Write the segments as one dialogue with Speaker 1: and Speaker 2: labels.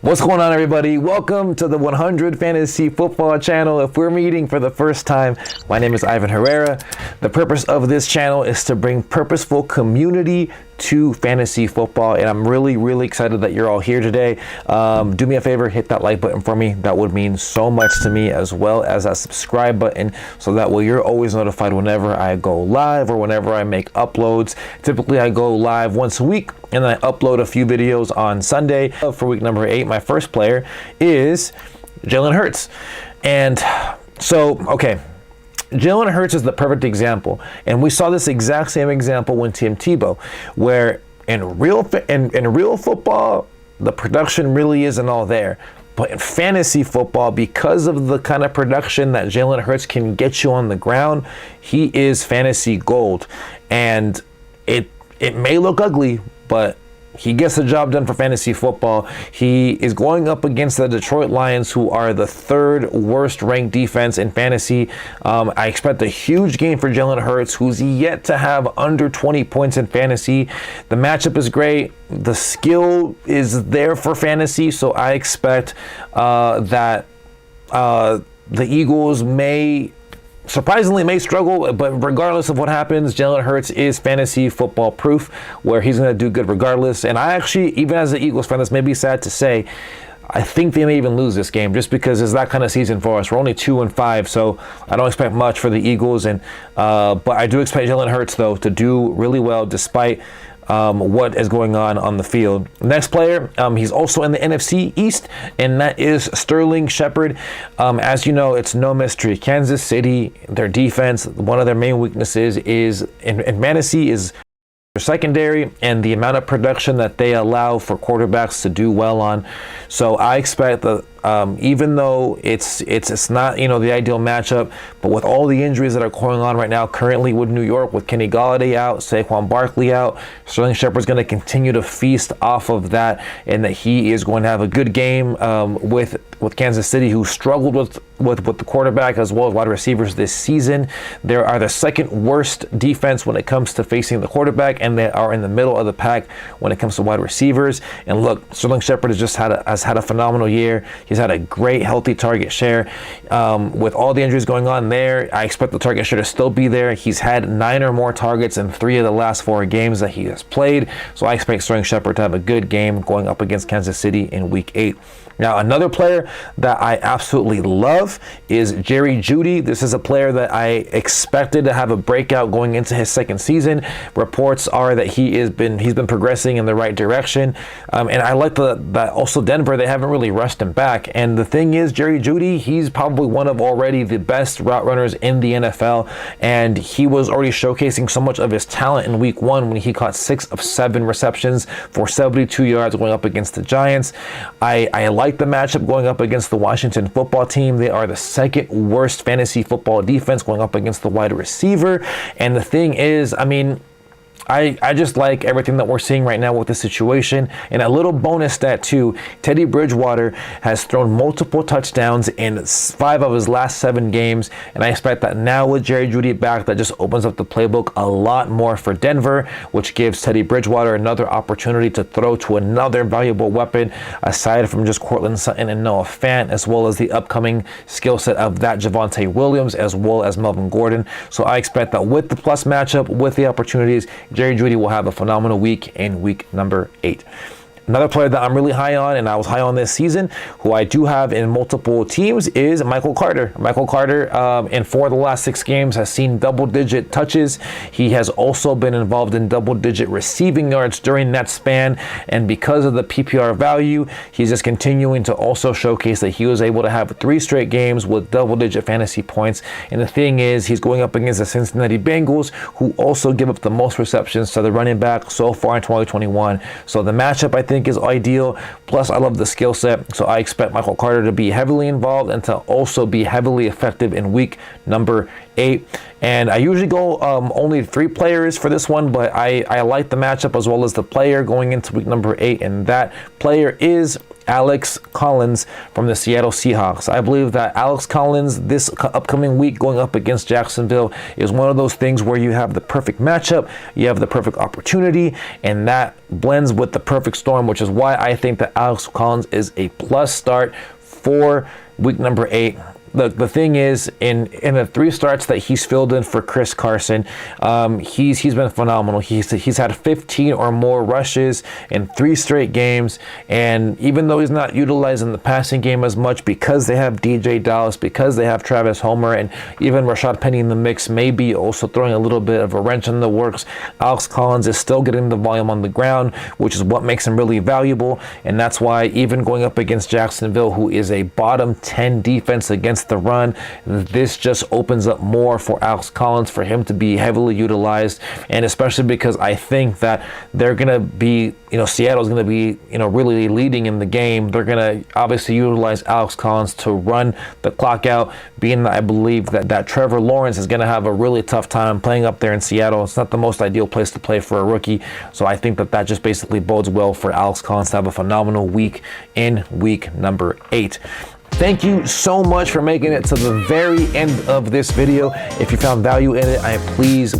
Speaker 1: What's going on, everybody? Welcome to the 100 Fantasy Football channel. If we're meeting for the first time, my name is Ivan Herrera. The purpose of this channel is to bring purposeful community to fantasy football, and I'm really excited that you're all here today. Do me a favor, hit that like button for me. That would mean so much to me, as well as that subscribe button, so that way you're always notified whenever I go live or whenever I make uploads. Typically I go live once a week and then I upload a few videos on Sunday. For week number 8, my first player is Jalen Hurts. And so, okay, Jalen Hurts is the perfect example, and we saw this exact same example when Tim Tebow, where in real football, the production really isn't all there. But in fantasy football, because of the kind of production that Jalen Hurts can get you on the ground, he is fantasy gold. And it may look ugly, but he gets the job done for fantasy football. He is going up against the Detroit Lions, who are the 3rd worst ranked defense in fantasy. I expect a huge game for Jalen Hurts, who's yet to have under 20 points in fantasy. The matchup is great. The skill is there for fantasy, so I expect that the Eagles surprisingly may struggle, but regardless of what happens, Jalen Hurts is fantasy football proof, where he's going to do good regardless. And I actually, even as an Eagles fan, this may be sad to say, I think they may even lose this game, just because it's that kind of season for us. We're only 2-5, so I don't expect much for the Eagles. And but I do expect Jalen Hurts, though, to do really well despite what is going on the field. Next player, he's also in the NFC East, and that is Shepard. As you know, it's no mystery. Kansas City, their defense, one of their main weaknesses is in fantasy is their secondary and the amount of production that they allow for quarterbacks to do well on. So I expect that even though it's not the ideal matchup, but with all the injuries that are going on right now currently with New York, with Kenny Golladay out, Saquon Barkley out, Shepard's going to continue to feast off of that, and that he is going to have a good game with Kansas City, who struggled with the quarterback as well as wide receivers this season. They are the 2nd worst defense when it comes to facing the quarterback, and they are in the middle of the pack when it comes to wide receivers. And look, Shepard has had a phenomenal year. He's had a great healthy target share. With all the injuries going on there, I expect the target share to still be there. He's had 9 or more targets in 3 of the last 4 games that he has played. So I expect Shepard to have a good game going up against Kansas City in week 8. Now, another player that I absolutely love is Jeudy. This is a player that I expected to have a breakout going into his 2nd season. Reports are that he's been progressing in the right direction, and I like that also Denver, they haven't really rushed him back. And the thing is, Jeudy, he's probably one of already the best route runners in the NFL, and he was already showcasing so much of his talent in week 1 when he caught 6 of 7 receptions for 72 yards going up against the Giants. I like the matchup going up against the Washington football team. They are the 2nd worst fantasy football defense going up against the wide receiver. And the thing is, I mean, I just like everything that we're seeing right now with the situation. And a little bonus stat too, Teddy Bridgewater has thrown multiple touchdowns in 5 of his last 7 games. And I expect that now with Jeudy back, that just opens up the playbook a lot more for Denver, which gives Teddy Bridgewater another opportunity to throw to another valuable weapon, aside from just Courtland Sutton and Noah Fant, as well as the upcoming skill set of that Javonte Williams, as well as Melvin Gordon. So I expect that with the plus matchup, with the opportunities, Jeudy will have a phenomenal week in week number 8. Another player that I'm really high on, and I was high on this season, who I do have in multiple teams, is Michael Carter. Michael Carter, in 4 of the last 6 games, has seen double-digit touches. He has also been involved in double-digit receiving yards during that span, and because of the PPR value, he's just continuing to also showcase that he was able to have 3 straight games with double-digit fantasy points. And the thing is, he's going up against the Cincinnati Bengals, who also give up the most receptions to the running back so far in 2021. So the matchup, I think, is ideal. Plus, I love the skill set, so I expect Michael Carter to be heavily involved and to also be heavily effective in week number 8. And I usually go only 3 players for this one, but I like the matchup as well as the player going into week number 8, and that player is Alex Collins from the Seattle Seahawks. I believe that Alex Collins this upcoming week going up against Jacksonville is one of those things where you have the perfect matchup, you have the perfect opportunity, and that blends with the perfect storm, which is why I think that Alex Collins is a plus start for week number 8. The thing is, in the 3 starts that he's filled in for Chris Carson, he's been phenomenal. He's had 15 or more rushes in 3 straight games, and even though he's not utilizing the passing game as much because they have DJ Dallas, because they have Travis Homer, and even Rashad Penny in the mix, maybe also throwing a little bit of a wrench in the works, Alex Collins is still getting the volume on the ground, which is what makes him really valuable, and that's why even going up against Jacksonville, who is a bottom 10 defense against the run, this just opens up more for Alex Collins for him to be heavily utilized, and especially because I think that they're going to be, Seattle's going to be, really leading in the game. They're going to obviously utilize Alex Collins to run the clock out, being that I believe that Trevor Lawrence is going to have a really tough time playing up there in Seattle. It's not the most ideal place to play for a rookie, so I think that just basically bodes well for Alex Collins to have a phenomenal week in week number 8. Thank you so much for making it to the very end of this video. If you found value in it, I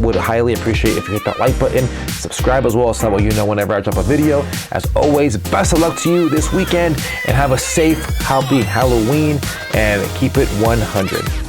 Speaker 1: would highly appreciate if you hit that like button, subscribe as well, so that way you know whenever I drop a video. As always, best of luck to you this weekend, and have a safe, happy Halloween, and keep it 100.